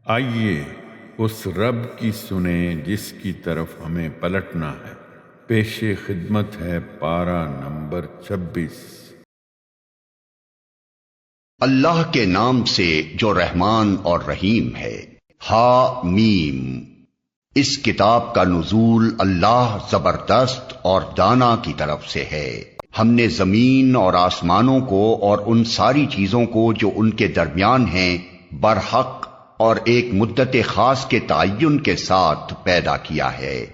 آئیے اس رب کی سنیں جس کی طرف ہمیں پلٹنا ہے۔ پیش خدمت ہے پارہ نمبر 26۔ اللہ کے نام سے جو رحمان اور رحیم ہے۔ ہا میم۔ اس کتاب کا نزول اللہ زبردست اور دانا کی طرف سے ہے۔ ہم نے زمین اور آسمانوں کو اور ان ساری چیزوں کو جو ان کے درمیان ہیں برحق اور ایک مدت خاص کے تعین کے ساتھ پیدا کیا ہے،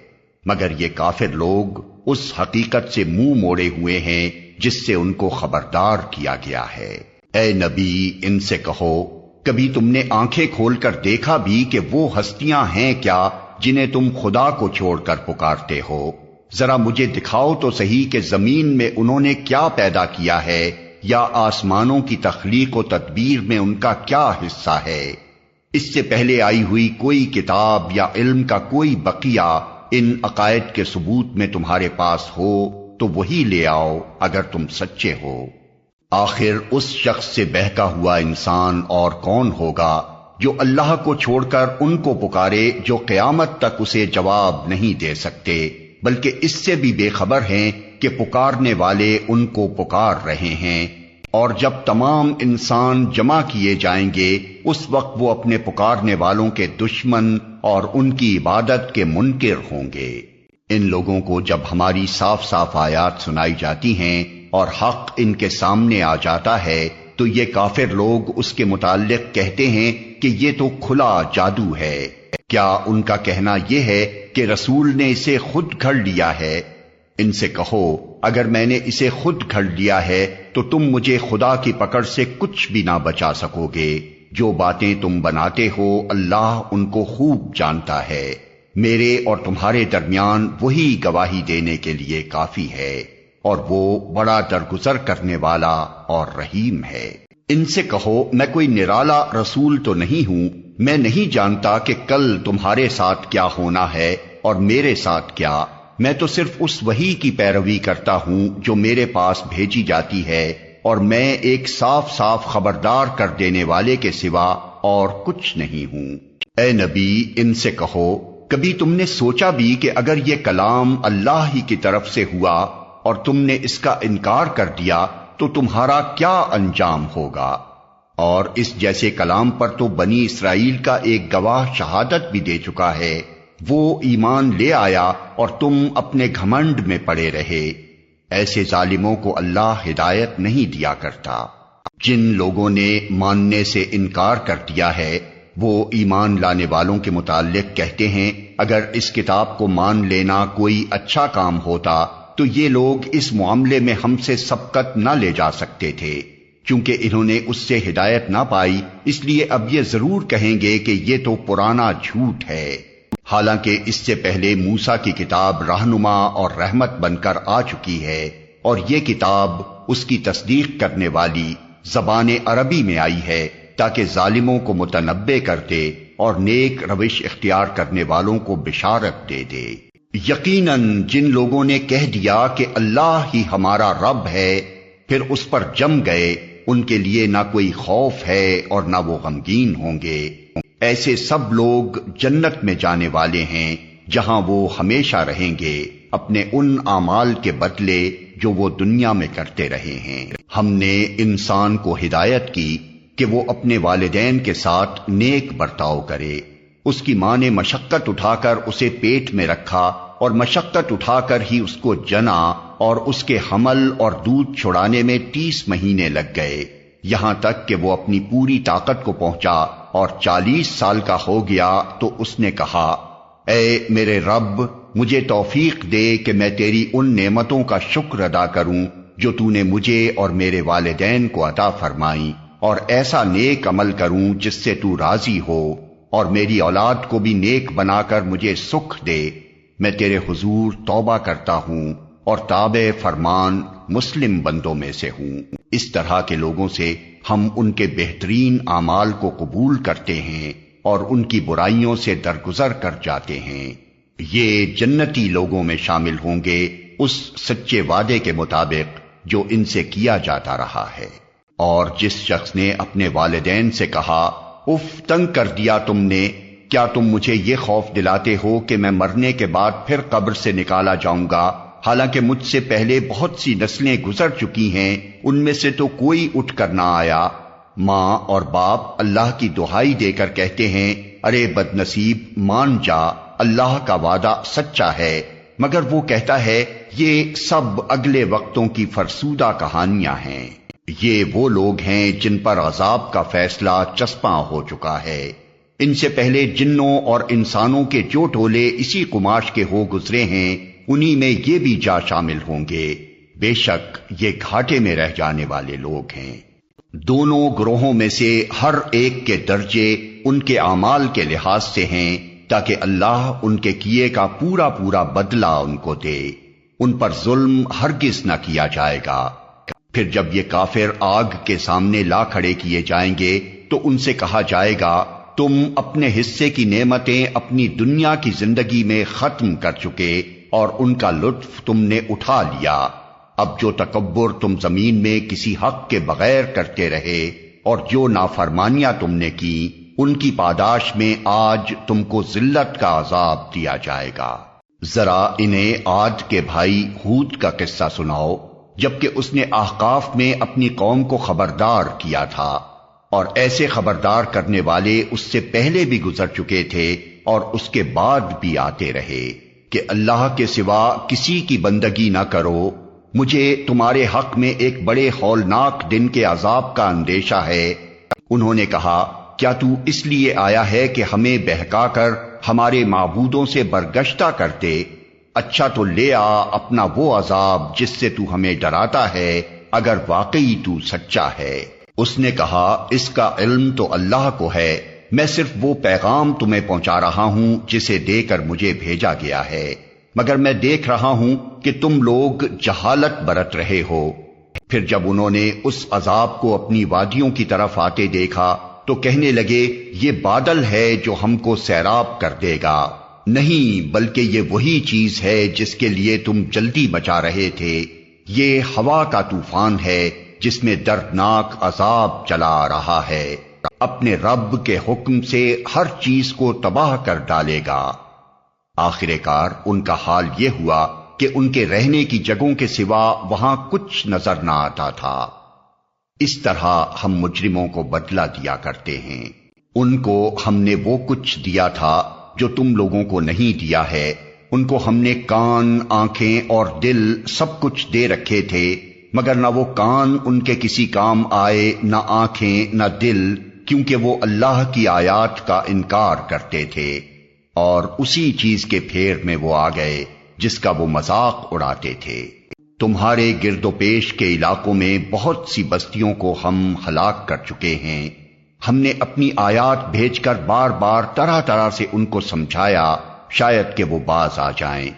مگر یہ کافر لوگ اس حقیقت سے منہ موڑے ہوئے ہیں جس سے ان کو خبردار کیا گیا ہے۔ اے نبی، ان سے کہو، کبھی تم نے آنکھیں کھول کر دیکھا بھی کہ وہ ہستیاں ہیں کیا جنہیں تم خدا کو چھوڑ کر پکارتے ہو؟ ذرا مجھے دکھاؤ تو صحیح کہ زمین میں انہوں نے کیا پیدا کیا ہے، یا آسمانوں کی تخلیق و تدبیر میں ان کا کیا حصہ ہے۔ اس سے پہلے آئی ہوئی کوئی کتاب یا علم کا کوئی بقیہ ان عقائد کے ثبوت میں تمہارے پاس ہو تو وہی لے آؤ اگر تم سچے ہو۔ آخر اس شخص سے بہکا ہوا انسان اور کون ہوگا جو اللہ کو چھوڑ کر ان کو پکارے جو قیامت تک اسے جواب نہیں دے سکتے، بلکہ اس سے بھی بے خبر ہیں کہ پکارنے والے ان کو پکار رہے ہیں، اور جب تمام انسان جمع کیے جائیں گے اس وقت وہ اپنے پکارنے والوں کے دشمن اور ان کی عبادت کے منکر ہوں گے۔ ان لوگوں کو جب ہماری صاف صاف آیات سنائی جاتی ہیں اور حق ان کے سامنے آ جاتا ہے تو یہ کافر لوگ اس کے متعلق کہتے ہیں کہ یہ تو کھلا جادو ہے۔ کیا ان کا کہنا یہ ہے کہ رسول نے اسے خود گھڑ لیا ہے؟ ان سے کہو، اگر میں نے اسے خود گھڑ لیا ہے تو تم مجھے خدا کی پکڑ سے کچھ بھی نہ بچا سکو گے۔ جو باتیں تم بناتے ہو اللہ ان کو خوب جانتا ہے۔ میرے اور تمہارے درمیان وہی گواہی دینے کے لیے کافی ہے، اور وہ بڑا درگزر کرنے والا اور رحیم ہے۔ ان سے کہو، میں کوئی نرالا رسول تو نہیں ہوں، میں نہیں جانتا کہ کل تمہارے ساتھ کیا ہونا ہے اور میرے ساتھ کیا۔ میں تو صرف اس وحی کی پیروی کرتا ہوں جو میرے پاس بھیجی جاتی ہے، اور میں ایک صاف صاف خبردار کر دینے والے کے سوا اور کچھ نہیں ہوں۔ اے نبی، ان سے کہو، کبھی تم نے سوچا بھی کہ اگر یہ کلام اللہ ہی کی طرف سے ہوا اور تم نے اس کا انکار کر دیا تو تمہارا کیا انجام ہوگا؟ اور اس جیسے کلام پر تو بنی اسرائیل کا ایک گواہ شہادت بھی دے چکا ہے، وہ ایمان لے آیا اور تم اپنے گھمنڈ میں پڑے رہے۔ ایسے ظالموں کو اللہ ہدایت نہیں دیا کرتا۔ جن لوگوں نے ماننے سے انکار کر دیا ہے وہ ایمان لانے والوں کے متعلق کہتے ہیں، اگر اس کتاب کو مان لینا کوئی اچھا کام ہوتا تو یہ لوگ اس معاملے میں ہم سے سبقت نہ لے جا سکتے تھے۔ چونکہ انہوں نے اس سے ہدایت نہ پائی، اس لیے اب یہ ضرور کہیں گے کہ یہ تو پرانا جھوٹ ہے۔ حالانکہ اس سے پہلے موسیٰ کی کتاب رہنما اور رحمت بن کر آ چکی ہے، اور یہ کتاب اس کی تصدیق کرنے والی زبان عربی میں آئی ہے تاکہ ظالموں کو متنبہ کر دے اور نیک روش اختیار کرنے والوں کو بشارت دے دے۔ یقیناً جن لوگوں نے کہہ دیا کہ اللہ ہی ہمارا رب ہے پھر اس پر جم گئے، ان کے لیے نہ کوئی خوف ہے اور نہ وہ غمگین ہوں گے۔ ایسے سب لوگ جنت میں جانے والے ہیں جہاں وہ ہمیشہ رہیں گے اپنے ان اعمال کے بدلے جو وہ دنیا میں کرتے رہے ہیں۔ ہم نے انسان کو ہدایت کی کہ وہ اپنے والدین کے ساتھ نیک برتاؤ کرے۔ اس کی ماں نے مشقت اٹھا کر اسے پیٹ میں رکھا اور مشقت اٹھا کر ہی اس کو جنا، اور اس کے حمل اور دودھ چھڑانے میں 30 مہینے لگ گئے، یہاں تک کہ وہ اپنی پوری طاقت کو پہنچا اور 40 سال کا ہو گیا تو اس نے کہا، اے میرے رب، مجھے توفیق دے کہ میں تیری ان نعمتوں کا شکر ادا کروں جو تو نے مجھے اور میرے والدین کو عطا فرمائیں، اور ایسا نیک عمل کروں جس سے تو راضی ہو، اور میری اولاد کو بھی نیک بنا کر مجھے سکھ دے۔ میں تیرے حضور توبہ کرتا ہوں اور تابع فرمان مسلم بندوں میں سے ہوں۔ اس طرح کے لوگوں سے ہم ان کے بہترین اعمال کو قبول کرتے ہیں اور ان کی برائیوں سے درگزر کر جاتے ہیں۔ یہ جنتی لوگوں میں شامل ہوں گے اس سچے وعدے کے مطابق جو ان سے کیا جاتا رہا ہے۔ اور جس شخص نے اپنے والدین سے کہا اف تنگ کر دیا تم نے، کیا تم مجھے یہ خوف دلاتے ہو کہ میں مرنے کے بعد پھر قبر سے نکالا جاؤں گا، حالانکہ مجھ سے پہلے بہت سی نسلیں گزر چکی ہیں، ان میں سے تو کوئی اٹھ کر نہ آیا۔ ماں اور باپ اللہ کی دہائی دے کر کہتے ہیں، ارے بد نصیب، مان جا، اللہ کا وعدہ سچا ہے، مگر وہ کہتا ہے یہ سب اگلے وقتوں کی فرسودہ کہانیاں ہیں۔ یہ وہ لوگ ہیں جن پر عذاب کا فیصلہ چسپاں ہو چکا ہے۔ ان سے پہلے جنوں اور انسانوں کے جو ٹولے اسی قماش کے ہو گزرے ہیں، انہی میں یہ بھی جا شامل ہوں گے۔ بے شک یہ گھاٹے میں رہ جانے والے لوگ ہیں۔ دونوں گروہوں میں سے ہر ایک کے درجے ان کے اعمال کے لحاظ سے ہیں، تاکہ اللہ ان کے کیے کا پورا پورا بدلہ ان کو دے۔ ان پر ظلم ہرگز نہ کیا جائے گا۔ پھر جب یہ کافر آگ کے سامنے لا کھڑے کیے جائیں گے تو ان سے کہا جائے گا، تم اپنے حصے کی نعمتیں اپنی دنیا کی زندگی میں ختم کر چکے اور ان کا لطف تم نے اٹھا لیا۔ اب جو تکبر تم زمین میں کسی حق کے بغیر کرتے رہے اور جو نافرمانیاں تم نے کی، ان کی پاداش میں آج تم کو ذلت کا عذاب دیا جائے گا۔ ذرا انہیں عاد کے بھائی ہود کا قصہ سناؤ، جبکہ اس نے احقاف میں اپنی قوم کو خبردار کیا تھا، اور ایسے خبردار کرنے والے اس سے پہلے بھی گزر چکے تھے اور اس کے بعد بھی آتے رہے، کہ اللہ کے سوا کسی کی بندگی نہ کرو، مجھے تمہارے حق میں ایک بڑے ہولناک دن کے عذاب کا اندیشہ ہے۔ انہوں نے کہا، کیا تو اس لیے آیا ہے کہ ہمیں بہکا کر ہمارے معبودوں سے برگشتہ کرتے؟ اچھا تو لے آ اپنا وہ عذاب جس سے تو ہمیں ڈراتا ہے، اگر واقعی تو سچا ہے۔ اس نے کہا، اس کا علم تو اللہ کو ہے، میں صرف وہ پیغام تمہیں پہنچا رہا ہوں جسے دے کر مجھے بھیجا گیا ہے، مگر میں دیکھ رہا ہوں کہ تم لوگ جہالت برت رہے ہو۔ پھر جب انہوں نے اس عذاب کو اپنی وادیوں کی طرف آتے دیکھا تو کہنے لگے، یہ بادل ہے جو ہم کو سیراب کر دے گا۔ نہیں، بلکہ یہ وہی چیز ہے جس کے لیے تم جلدی مچا رہے تھے۔ یہ ہوا کا طوفان ہے جس میں دردناک عذاب چلا آ رہا ہے، اپنے رب کے حکم سے ہر چیز کو تباہ کر ڈالے گا۔ آخر کار ان کا حال یہ ہوا کہ ان کے رہنے کی جگہوں کے سوا وہاں کچھ نظر نہ آتا تھا۔ اس طرح ہم مجرموں کو بدلہ دیا کرتے ہیں۔ ان کو ہم نے وہ کچھ دیا تھا جو تم لوگوں کو نہیں دیا ہے، ان کو ہم نے کان، آنکھیں اور دل سب کچھ دے رکھے تھے، مگر نہ وہ کان ان کے کسی کام آئے، نہ آنکھیں، نہ دل، کیونکہ وہ اللہ کی آیات کا انکار کرتے تھے، اور اسی چیز کے پھیر میں وہ آ گئے جس کا وہ مذاق اڑاتے تھے۔ تمہارے گرد و پیش کے علاقوں میں بہت سی بستیوں کو ہم ہلاک کر چکے ہیں۔ ہم نے اپنی آیات بھیج کر بار بار طرح طرح سے ان کو سمجھایا، شاید کہ وہ باز آ جائیں۔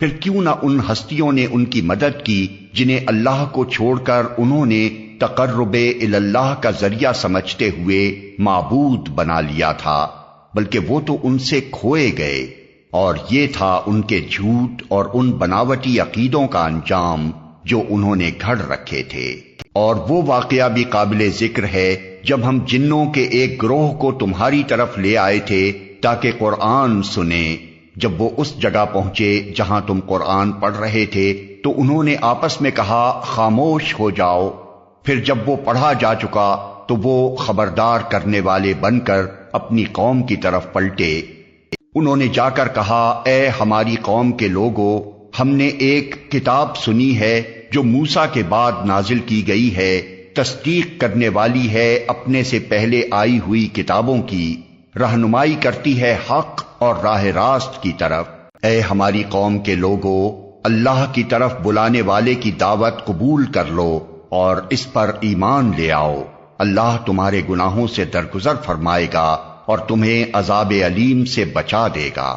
پھر کیوں نہ ان ہستیوں نے ان کی مدد کی جنہیں اللہ کو چھوڑ کر انہوں نے تقرب اللہ کا ذریعہ سمجھتے ہوئے معبود بنا لیا تھا، بلکہ وہ تو ان سے کھوئے گئے، اور یہ تھا ان کے جھوٹ اور ان بناوٹی عقیدوں کا انجام جو انہوں نے گھڑ رکھے تھے۔ اور وہ واقعہ بھی قابل ذکر ہے جب ہم جنوں کے ایک گروہ کو تمہاری طرف لے آئے تھے تاکہ قرآن سنیں۔ جب وہ اس جگہ پہنچے جہاں تم قرآن پڑھ رہے تھے تو انہوں نے آپس میں کہا، خاموش ہو جاؤ۔ پھر جب وہ پڑھا جا چکا تو وہ خبردار کرنے والے بن کر اپنی قوم کی طرف پلٹے۔ انہوں نے جا کر کہا، اے ہماری قوم کے لوگو، ہم نے ایک کتاب سنی ہے جو موسیٰ کے بعد نازل کی گئی ہے، تصدیق کرنے والی ہے اپنے سے پہلے آئی ہوئی کتابوں کی، رہنمائی کرتی ہے حق اور راہ راست کی طرف۔ اے ہماری قوم کے لوگو، اللہ کی طرف بلانے والے کی دعوت قبول کر لو اور اس پر ایمان لے آؤ۔ اللہ تمہارے گناہوں سے درگزر فرمائے گا اور تمہیں عذاب علیم سے بچا دے گا۔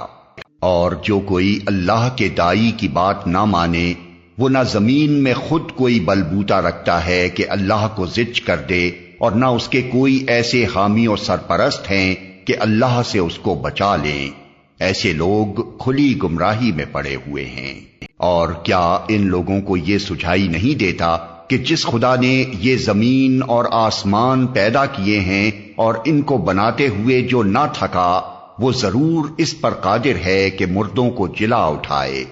اور جو کوئی اللہ کے داعی کی بات نہ مانے، وہ نہ زمین میں خود کوئی بلبوتا رکھتا ہے کہ اللہ کو زج کر دے، اور نہ اس کے کوئی ایسے حامی اور سرپرست ہیں کہ اللہ سے اس کو بچا لیں۔ ایسے لوگ کھلی گمراہی میں پڑے ہوئے ہیں۔ اور کیا ان لوگوں کو یہ سجھائی نہیں دیتا کہ جس خدا نے یہ زمین اور آسمان پیدا کیے ہیں اور ان کو بناتے ہوئے جو نہ تھکا، وہ ضرور اس پر قادر ہے کہ مردوں کو جلا اٹھائے۔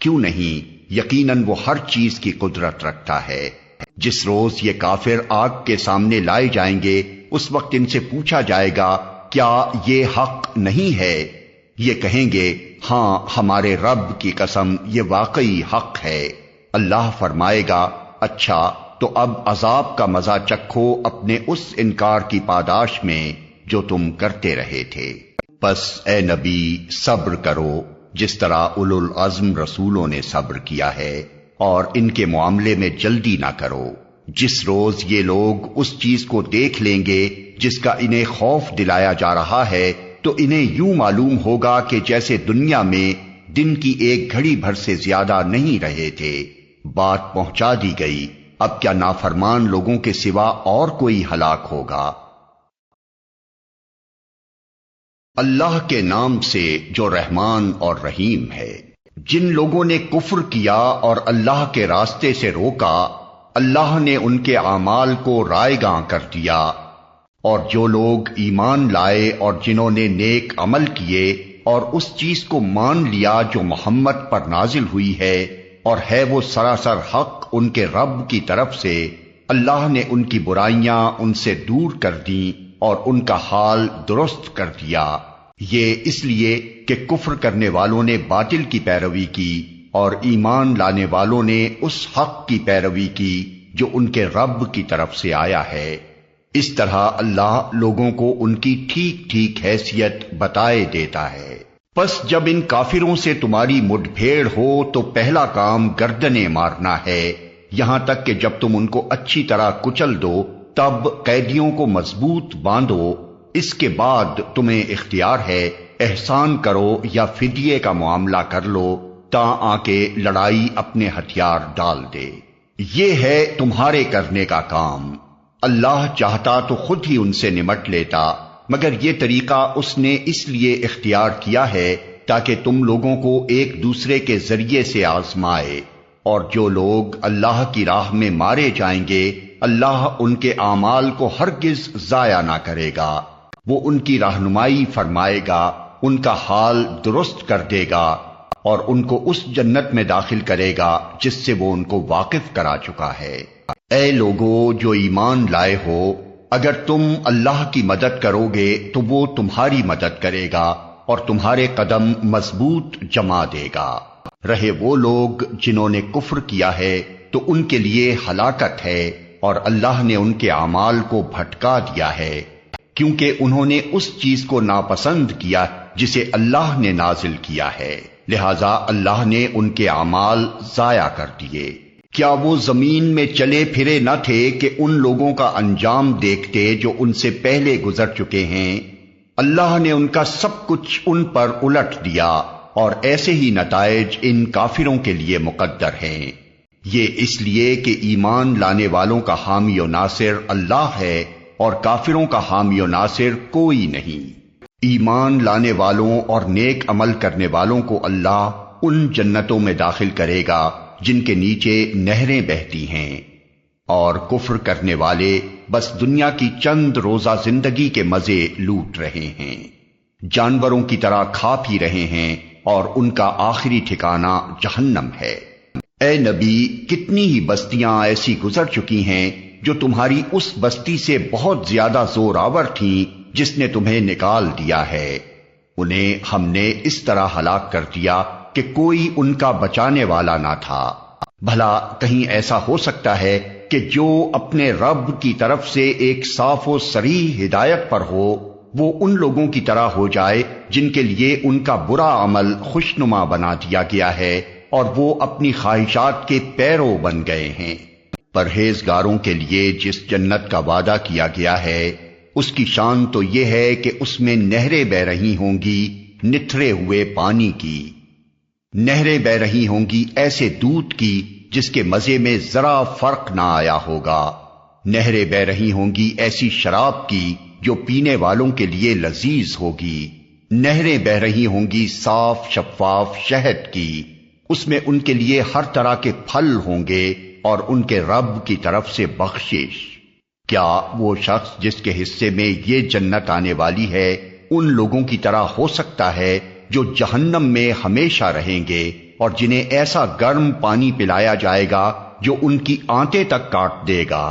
کیوں نہیں، یقیناً وہ ہر چیز کی قدرت رکھتا ہے۔ جس روز یہ کافر آگ کے سامنے لائے جائیں گے، اس وقت ان سے پوچھا جائے گا کیا یہ حق نہیں ہے؟ یہ کہیں گے ہاں ہمارے رب کی قسم یہ واقعی حق ہے۔ اللہ فرمائے گا اچھا تو اب عذاب کا مزہ چکھو اپنے اس انکار کی پاداش میں جو تم کرتے رہے تھے۔ پس اے نبی صبر کرو جس طرح اولو العزم رسولوں نے صبر کیا ہے، اور ان کے معاملے میں جلدی نہ کرو۔ جس روز یہ لوگ اس چیز کو دیکھ لیں گے جس کا انہیں خوف دلایا جا رہا ہے، تو انہیں یوں معلوم ہوگا کہ جیسے دنیا میں دن کی ایک گھڑی بھر سے زیادہ نہیں رہے تھے۔ بات پہنچا دی گئی، اب کیا نافرمان لوگوں کے سوا اور کوئی ہلاک ہوگا؟ اللہ کے نام سے جو رحمان اور رحیم ہے۔ جن لوگوں نے کفر کیا اور اللہ کے راستے سے روکا، اللہ نے ان کے اعمال کو رائیگاں کر دیا، اور جو لوگ ایمان لائے اور جنہوں نے نیک عمل کیے اور اس چیز کو مان لیا جو محمد پر نازل ہوئی ہے، اور ہے وہ سراسر حق ان کے رب کی طرف سے، اللہ نے ان کی برائیاں ان سے دور کر دیں اور ان کا حال درست کر دیا۔ یہ اس لیے کہ کفر کرنے والوں نے باطل کی پیروی کی اور ایمان لانے والوں نے اس حق کی پیروی کی جو ان کے رب کی طرف سے آیا ہے۔ اس طرح اللہ لوگوں کو ان کی ٹھیک ٹھیک حیثیت بتائے دیتا ہے۔ پس جب ان کافروں سے تمہاری مڈ بھیڑ ہو تو پہلا کام گردنیں مارنا ہے، یہاں تک کہ جب تم ان کو اچھی طرح کچل دو تب قیدیوں کو مضبوط باندھو۔ اس کے بعد تمہیں اختیار ہے احسان کرو یا فدیے کا معاملہ کر لو تاں آ کے لڑائی اپنے ہتھیار ڈال دے۔ یہ ہے تمہارے کرنے کا کام۔ اللہ چاہتا تو خود ہی ان سے نمٹ لیتا، مگر یہ طریقہ اس نے اس لیے اختیار کیا ہے تاکہ تم لوگوں کو ایک دوسرے کے ذریعے سے آزمائے، اور جو لوگ اللہ کی راہ میں مارے جائیں گے اللہ ان کے اعمال کو ہرگز ضائع نہ کرے گا۔ وہ ان کی رہنمائی فرمائے گا، ان کا حال درست کر دے گا، اور ان کو اس جنت میں داخل کرے گا جس سے وہ ان کو واقف کرا چکا ہے۔ اے لوگو جو ایمان لائے ہو، اگر تم اللہ کی مدد کرو گے تو وہ تمہاری مدد کرے گا اور تمہارے قدم مضبوط جما دے گا۔ رہے وہ لوگ جنہوں نے کفر کیا ہے تو ان کے لیے ہلاکت ہے، اور اللہ نے ان کے اعمال کو بھٹکا دیا ہے، کیونکہ انہوں نے اس چیز کو ناپسند کیا جسے اللہ نے نازل کیا ہے، لہذا اللہ نے ان کے اعمال ضائع کر دیے۔ کیا وہ زمین میں چلے پھرے نہ تھے کہ ان لوگوں کا انجام دیکھتے جو ان سے پہلے گزر چکے ہیں؟ اللہ نے ان کا سب کچھ ان پر الٹ دیا، اور ایسے ہی نتائج ان کافروں کے لیے مقدر ہیں۔ یہ اس لیے کہ ایمان لانے والوں کا حامی و ناصر اللہ ہے، اور کافروں کا حامی و ناصر کوئی نہیں۔ ایمان لانے والوں اور نیک عمل کرنے والوں کو اللہ ان جنتوں میں داخل کرے گا جن کے نیچے نہریں بہتی ہیں، اور کفر کرنے والے بس دنیا کی چند روزہ زندگی کے مزے لوٹ رہے ہیں، جانوروں کی طرح کھا پی رہے ہیں، اور ان کا آخری ٹھکانہ جہنم ہے۔ اے نبی، کتنی ہی بستیاں ایسی گزر چکی ہیں جو تمہاری اس بستی سے بہت زیادہ زور آور تھیں جس نے تمہیں نکال دیا ہے، انہیں ہم نے اس طرح ہلاک کر دیا کہ کوئی ان کا بچانے والا نہ تھا۔ بھلا کہیں ایسا ہو سکتا ہے کہ جو اپنے رب کی طرف سے ایک صاف و صریح ہدایت پر ہو وہ ان لوگوں کی طرح ہو جائے جن کے لیے ان کا برا عمل خوشنما بنا دیا گیا ہے اور وہ اپنی خواہشات کے پیرو بن گئے ہیں۔ پرہیزگاروں کے لیے جس جنت کا وعدہ کیا گیا ہے اس کی شان تو یہ ہے کہ اس میں نہریں بہ رہی ہوں گی نتھرے ہوئے پانی کی، نہریں بہ رہی ہوں گی ایسے دودھ کی جس کے مزے میں ذرا فرق نہ آیا ہوگا، نہریں بہ رہی ہوں گی ایسی شراب کی جو پینے والوں کے لیے لذیذ ہوگی، نہریں بہ رہی ہوں گی صاف شفاف شہد کی، اس میں ان کے لیے ہر طرح کے پھل ہوں گے اور ان کے رب کی طرف سے بخشش۔ کیا وہ شخص جس کے حصے میں یہ جنت آنے والی ہے ان لوگوں کی طرح ہو سکتا ہے جو جہنم میں ہمیشہ رہیں گے اور جنہیں ایسا گرم پانی پلایا جائے گا جو ان کی آنتیں تک کاٹ دے گا؟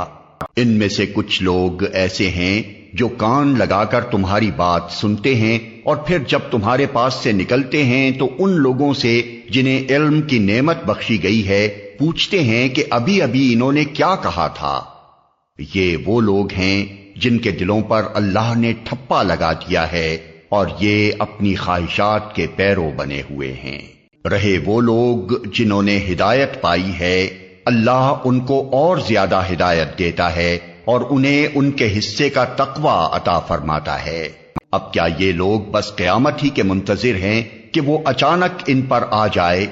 ان میں سے کچھ لوگ ایسے ہیں جو کان لگا کر تمہاری بات سنتے ہیں اور پھر جب تمہارے پاس سے نکلتے ہیں تو ان لوگوں سے جنہیں علم کی نعمت بخشی گئی ہے پوچھتے ہیں کہ ابھی ابھی انہوں نے کیا کہا تھا۔ یہ وہ لوگ ہیں جن کے دلوں پر اللہ نے ٹھپا لگا دیا ہے اور یہ اپنی خواہشات کے پیرو بنے ہوئے ہیں۔ رہے وہ لوگ جنہوں نے ہدایت پائی ہے، اللہ ان کو اور زیادہ ہدایت دیتا ہے اور انہیں ان کے حصے کا تقوی عطا فرماتا ہے۔ اب کیا یہ لوگ بس قیامت ہی کے منتظر ہیں کہ وہ اچانک ان پر آ جائے؟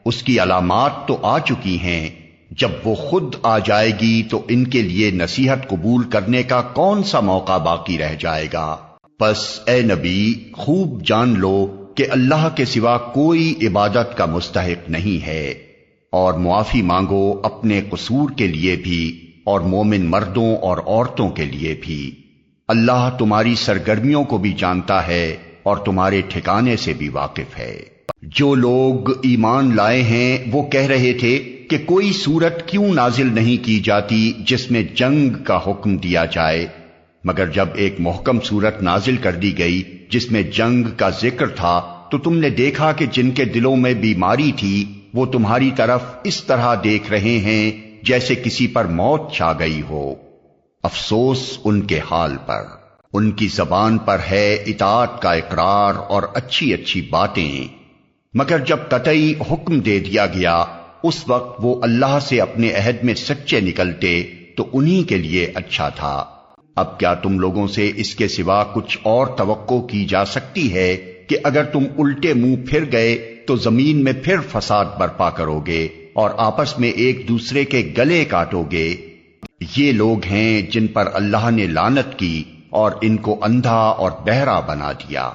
اس کی علامات تو آ چکی ہیں، جب وہ خود آ جائے گی تو ان کے لیے نصیحت قبول کرنے کا کون سا موقع باقی رہ جائے گا؟ پس اے نبی خوب جان لو کہ اللہ کے سوا کوئی عبادت کا مستحق نہیں ہے، اور معافی مانگو اپنے قصور کے لیے بھی اور مومن مردوں اور عورتوں کے لیے بھی۔ اللہ تمہاری سرگرمیوں کو بھی جانتا ہے اور تمہارے ٹھکانے سے بھی واقف ہے۔ جو لوگ ایمان لائے ہیں وہ کہہ رہے تھے کہ کوئی سورت کیوں نازل نہیں کی جاتی جس میں جنگ کا حکم دیا جائے، مگر جب ایک محکم سورت نازل کر دی گئی جس میں جنگ کا ذکر تھا تو تم نے دیکھا کہ جن کے دلوں میں بیماری تھی وہ تمہاری طرف اس طرح دیکھ رہے ہیں جیسے کسی پر موت چھا گئی ہو۔ افسوس ان کے حال پر، ان کی زبان پر ہے اطاعت کا اقرار اور اچھی اچھی باتیں، مگر جب قطعی حکم دے دیا گیا اس وقت وہ اللہ سے اپنے عہد میں سچے نکلتے تو انہی کے لیے اچھا تھا۔ اب کیا تم لوگوں سے اس کے سوا کچھ اور توقع کی جا سکتی ہے کہ اگر تم الٹے منہ پھر گئے تو زمین میں پھر فساد برپا کرو گے اور آپس میں ایک دوسرے کے گلے کاٹو گے؟ یہ لوگ ہیں جن پر اللہ نے لعنت کی اور ان کو اندھا اور بہرا بنا دیا۔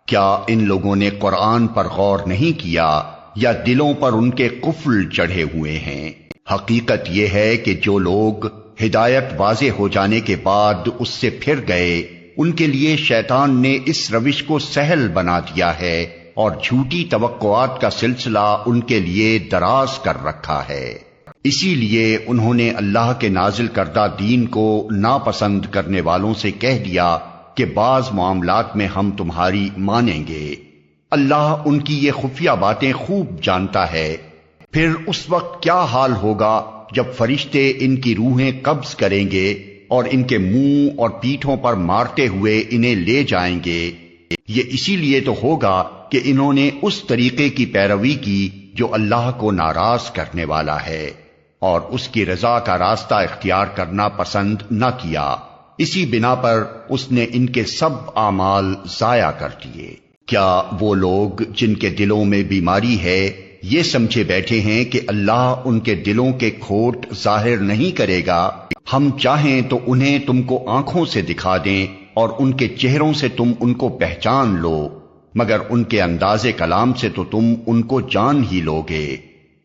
کیا ان لوگوں نے قرآن پر غور نہیں کیا یا دلوں پر ان کے قفل چڑھے ہوئے ہیں؟ حقیقت یہ ہے کہ جو لوگ ہدایت واضح ہو جانے کے بعد اس سے پھر گئے ان کے لیے شیطان نے اس روش کو سہل بنا دیا ہے اور جھوٹی توقعات کا سلسلہ ان کے لیے دراز کر رکھا ہے۔ اسی لیے انہوں نے اللہ کے نازل کردہ دین کو ناپسند کرنے والوں سے کہہ دیا کہ بعض معاملات میں ہم تمہاری مانیں گے۔ اللہ ان کی یہ خفیہ باتیں خوب جانتا ہے۔ پھر اس وقت کیا حال ہوگا جب فرشتے ان کی روحیں قبض کریں گے اور ان کے منہ اور پیٹھوں پر مارتے ہوئے انہیں لے جائیں گے؟ یہ اسی لیے تو ہوگا کہ انہوں نے اس طریقے کی پیروی کی جو اللہ کو ناراض کرنے والا ہے اور اس کی رضا کا راستہ اختیار کرنا پسند نہ کیا۔ اسی بنا پر اس نے ان کے سب اعمال ضائع کر دیے۔ کیا وہ لوگ جن کے دلوں میں بیماری ہے یہ سمجھے بیٹھے ہیں کہ اللہ ان کے دلوں کے کھوٹ ظاہر نہیں کرے گا؟ ہم چاہیں تو انہیں تم کو آنکھوں سے دکھا دیں اور ان کے چہروں سے تم ان کو پہچان لو، مگر ان کے انداز کلام سے تو تم ان کو جان ہی لوگے۔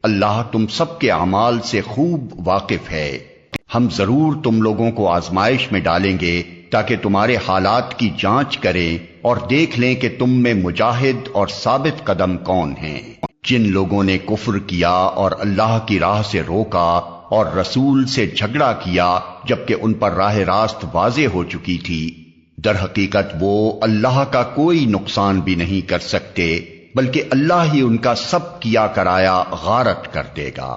اللہ تم سب کے اعمال سے خوب واقف ہے۔ ہم ضرور تم لوگوں کو آزمائش میں ڈالیں گے تاکہ تمہارے حالات کی جانچ کریں اور دیکھ لیں کہ تم میں مجاہد اور ثابت قدم کون ہیں۔ جن لوگوں نے کفر کیا اور اللہ کی راہ سے روکا اور رسول سے جھگڑا کیا جبکہ ان پر راہ راست واضح ہو چکی تھی، در حقیقت وہ اللہ کا کوئی نقصان بھی نہیں کر سکتے بلکہ اللہ ہی ان کا سب کیا کرایا غارت کر دے گا۔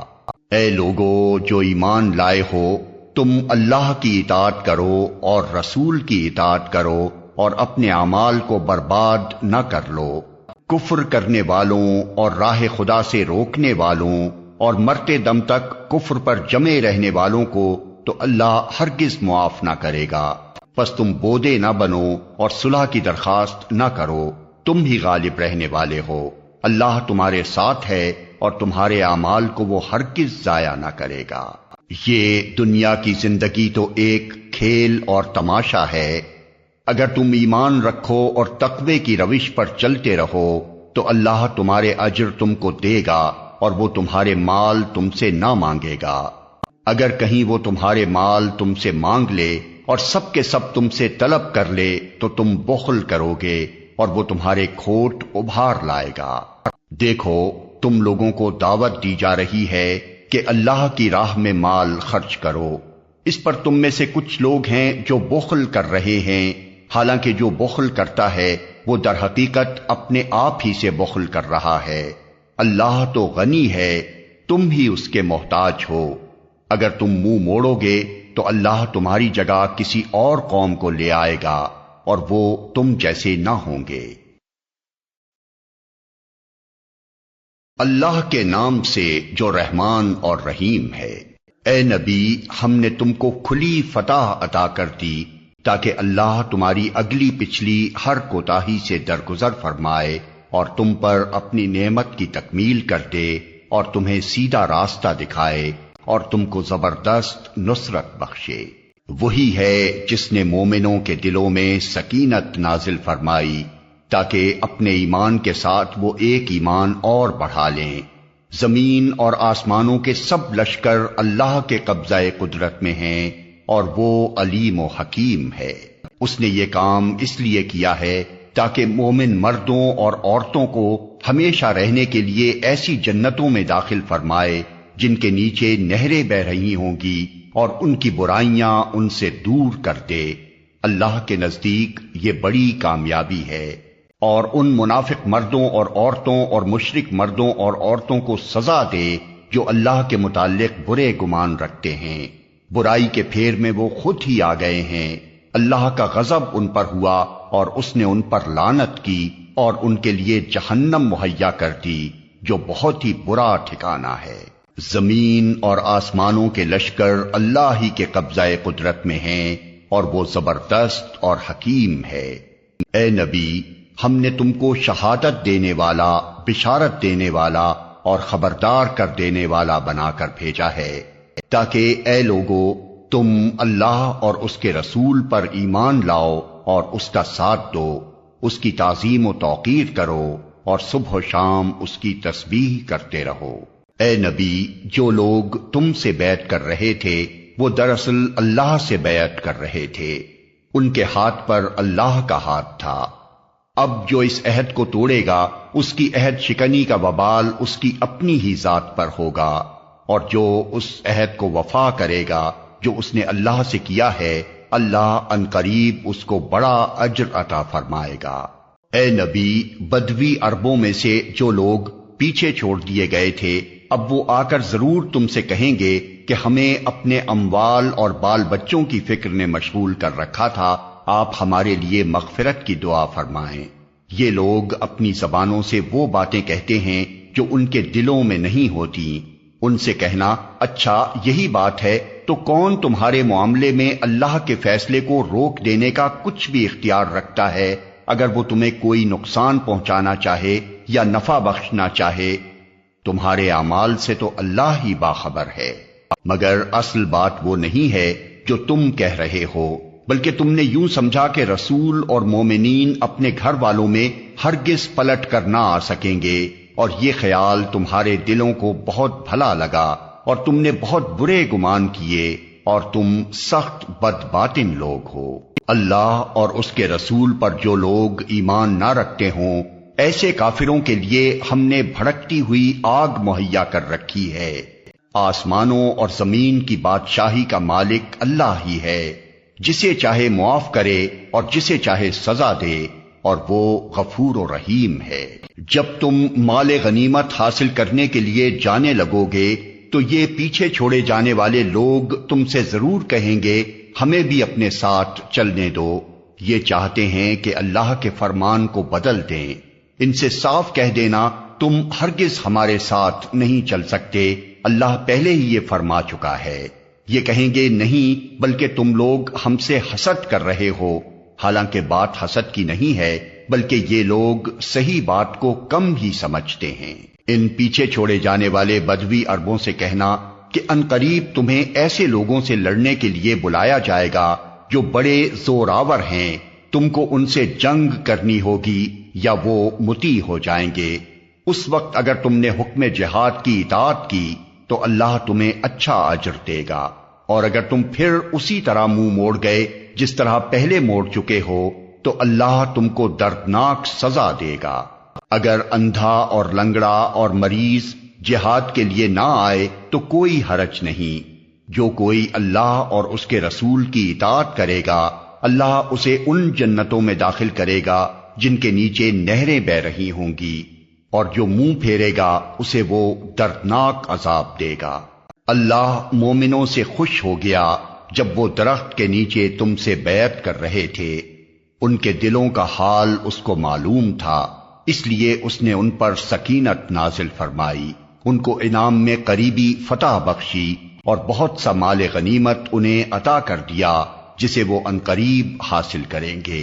اے لوگو جو ایمان لائے ہو، تم اللہ کی اطاعت کرو اور رسول کی اطاعت کرو اور اپنے اعمال کو برباد نہ کر لو۔ کفر کرنے والوں اور راہ خدا سے روکنے والوں اور مرتے دم تک کفر پر جمے رہنے والوں کو تو اللہ ہرگز معاف نہ کرے گا۔ پس تم بودے نہ بنو اور صلح کی درخواست نہ کرو، تم ہی غالب رہنے والے ہو۔ اللہ تمہارے ساتھ ہے اور تمہارے اعمال کو وہ ہرگز ضائع نہ کرے گا۔ یہ دنیا کی زندگی تو ایک کھیل اور تماشا ہے۔ اگر تم ایمان رکھو اور تقوی کی روش پر چلتے رہو تو اللہ تمہارے اجر تم کو دے گا اور وہ تمہارے مال تم سے نہ مانگے گا۔ اگر کہیں وہ تمہارے مال تم سے مانگ لے اور سب کے سب تم سے طلب کر لے تو تم بخل کرو گے اور وہ تمہارے کھوٹ ابھار لائے گا۔ دیکھو تم لوگوں کو دعوت دی جا رہی ہے کہ اللہ کی راہ میں مال خرچ کرو، اس پر تم میں سے کچھ لوگ ہیں جو بخل کر رہے ہیں، حالانکہ جو بخل کرتا ہے وہ در حقیقت اپنے آپ ہی سے بخل کر رہا ہے۔ اللہ تو غنی ہے، تم ہی اس کے محتاج ہو۔ اگر تم منہ موڑو گے تو اللہ تمہاری جگہ کسی اور قوم کو لے آئے گا اور وہ تم جیسے نہ ہوں گے۔ اللہ کے نام سے جو رحمان اور رحیم ہے۔ اے نبی، ہم نے تم کو کھلی فتح عطا کر دی تاکہ اللہ تمہاری اگلی پچھلی ہر کوتاہی سے درگزر فرمائے اور تم پر اپنی نعمت کی تکمیل کر دے اور تمہیں سیدھا راستہ دکھائے اور تم کو زبردست نصرت بخشے۔ وہی ہے جس نے مومنوں کے دلوں میں سکینت نازل فرمائی تاکہ اپنے ایمان کے ساتھ وہ ایک ایمان اور بڑھا لیں۔ زمین اور آسمانوں کے سب لشکر اللہ کے قبضہ قدرت میں ہیں اور وہ علیم و حکیم ہے۔ اس نے یہ کام اس لیے کیا ہے تاکہ مومن مردوں اور عورتوں کو ہمیشہ رہنے کے لیے ایسی جنتوں میں داخل فرمائے جن کے نیچے نہریں بہ رہی ہوں گی اور ان کی برائیاں ان سے دور کر دے۔ اللہ کے نزدیک یہ بڑی کامیابی ہے۔ اور ان منافق مردوں اور عورتوں اور مشرک مردوں اور عورتوں کو سزا دے جو اللہ کے متعلق برے گمان رکھتے ہیں۔ برائی کے پھیر میں وہ خود ہی آ گئے ہیں۔ اللہ کا غضب ان پر ہوا اور اس نے ان پر لعنت کی اور ان کے لیے جہنم مہیا کر دی جو بہت ہی برا ٹھکانہ ہے۔ زمین اور آسمانوں کے لشکر اللہ ہی کے قبضہ قدرت میں ہیں اور وہ زبردست اور حکیم ہے۔ اے نبی، ہم نے تم کو شہادت دینے والا، بشارت دینے والا اور خبردار کر دینے والا بنا کر بھیجا ہے تاکہ اے لوگو تم اللہ اور اس کے رسول پر ایمان لاؤ اور اس کا ساتھ دو، اس کی تعظیم و توقیر کرو اور صبح و شام اس کی تسبیح کرتے رہو۔ اے نبی، جو لوگ تم سے بیعت کر رہے تھے وہ دراصل اللہ سے بیعت کر رہے تھے، ان کے ہاتھ پر اللہ کا ہاتھ تھا۔ اب جو اس عہد کو توڑے گا اس کی عہد شکنی کا وبال اس کی اپنی ہی ذات پر ہوگا، اور جو اس عہد کو وفا کرے گا جو اس نے اللہ سے کیا ہے، اللہ عنقریب اس کو بڑا اجر عطا فرمائے گا۔ اے نبی، بدوی عربوں میں سے جو لوگ پیچھے چھوڑ دیے گئے تھے اب وہ آ کر ضرور تم سے کہیں گے کہ ہمیں اپنے اموال اور بال بچوں کی فکر نے مشغول کر رکھا تھا، آپ ہمارے لیے مغفرت کی دعا فرمائیں۔ یہ لوگ اپنی زبانوں سے وہ باتیں کہتے ہیں جو ان کے دلوں میں نہیں ہوتی۔ ان سے کہنا، اچھا یہی بات ہے تو کون تمہارے معاملے میں اللہ کے فیصلے کو روک دینے کا کچھ بھی اختیار رکھتا ہے اگر وہ تمہیں کوئی نقصان پہنچانا چاہے یا نفع بخشنا چاہے؟ تمہارے اعمال سے تو اللہ ہی باخبر ہے، مگر اصل بات وہ نہیں ہے جو تم کہہ رہے ہو، بلکہ تم نے یوں سمجھا کہ رسول اور مومنین اپنے گھر والوں میں ہرگز پلٹ کر نہ آ سکیں گے، اور یہ خیال تمہارے دلوں کو بہت بھلا لگا اور تم نے بہت برے گمان کیے اور تم سخت بدباطن لوگ ہو۔ اللہ اور اس کے رسول پر جو لوگ ایمان نہ رکھتے ہوں ایسے کافروں کے لیے ہم نے بھڑکتی ہوئی آگ مہیا کر رکھی ہے۔ آسمانوں اور زمین کی بادشاہی کا مالک اللہ ہی ہے، جسے چاہے معاف کرے اور جسے چاہے سزا دے، اور وہ غفور و رحیم ہے۔ جب تم مال غنیمت حاصل کرنے کے لیے جانے لگو گے تو یہ پیچھے چھوڑے جانے والے لوگ تم سے ضرور کہیں گے ہمیں بھی اپنے ساتھ چلنے دو۔ یہ چاہتے ہیں کہ اللہ کے فرمان کو بدل دیں۔ ان سے صاف کہہ دینا تم ہرگز ہمارے ساتھ نہیں چل سکتے، اللہ پہلے ہی یہ فرما چکا ہے۔ یہ کہیں گے نہیں، بلکہ تم لوگ ہم سے حسد کر رہے ہو، حالانکہ بات حسد کی نہیں ہے، بلکہ یہ لوگ صحیح بات کو کم ہی سمجھتے ہیں۔ ان پیچھے چھوڑے جانے والے بدوی عربوں سے کہنا کہ عنقریب تمہیں ایسے لوگوں سے لڑنے کے لیے بلایا جائے گا جو بڑے زوراور ہیں، تم کو ان سے جنگ کرنی ہوگی یا وہ مطیع ہو جائیں گے۔ اس وقت اگر تم نے حکم جہاد کی اطاعت کی تو اللہ تمہیں اچھا اجر دے گا، اور اگر تم پھر اسی طرح منہ موڑ گئے جس طرح پہلے موڑ چکے ہو تو اللہ تم کو دردناک سزا دے گا۔ اگر اندھا اور لنگڑا اور مریض جہاد کے لیے نہ آئے تو کوئی حرج نہیں۔ جو کوئی اللہ اور اس کے رسول کی اطاعت کرے گا اللہ اسے ان جنتوں میں داخل کرے گا جن کے نیچے نہریں بہ رہی ہوں گی، اور جو منہ پھیرے گا اسے وہ دردناک عذاب دے گا۔ اللہ مومنوں سے خوش ہو گیا جب وہ درخت کے نیچے تم سے بیعت کر رہے تھے۔ ان کے دلوں کا حال اس کو معلوم تھا، اس لیے اس نے ان پر سکینت نازل فرمائی، ان کو انعام میں قریبی فتح بخشی اور بہت سا مال غنیمت انہیں عطا کر دیا جسے وہ عنقریب حاصل کریں گے۔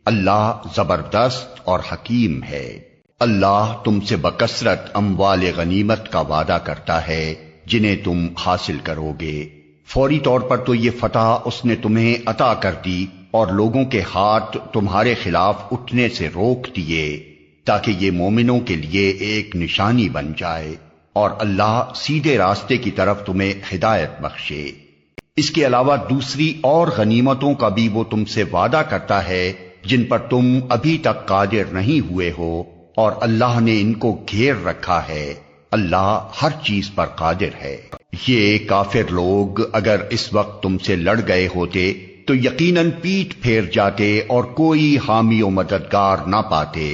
اللہ زبردست اور حکیم ہے۔ اللہ تم سے بکثرت اموال غنیمت کا وعدہ کرتا ہے جنہیں تم حاصل کرو گے۔ فوری طور پر تو یہ فتح اس نے تمہیں عطا کر دی اور لوگوں کے ہاتھ تمہارے خلاف اٹھنے سے روک دیے تاکہ یہ مومنوں کے لیے ایک نشانی بن جائے اور اللہ سیدھے راستے کی طرف تمہیں ہدایت بخشے۔ اس کے علاوہ دوسری اور غنیمتوں کا بھی وہ تم سے وعدہ کرتا ہے جن پر تم ابھی تک قادر نہیں ہوئے ہو، اور اللہ نے ان کو گھیر رکھا ہے۔ اللہ ہر چیز پر قادر ہے۔ یہ کافر لوگ اگر اس وقت تم سے لڑ گئے ہوتے تو یقیناً پیٹ پھیر جاتے اور کوئی حامی و مددگار نہ پاتے۔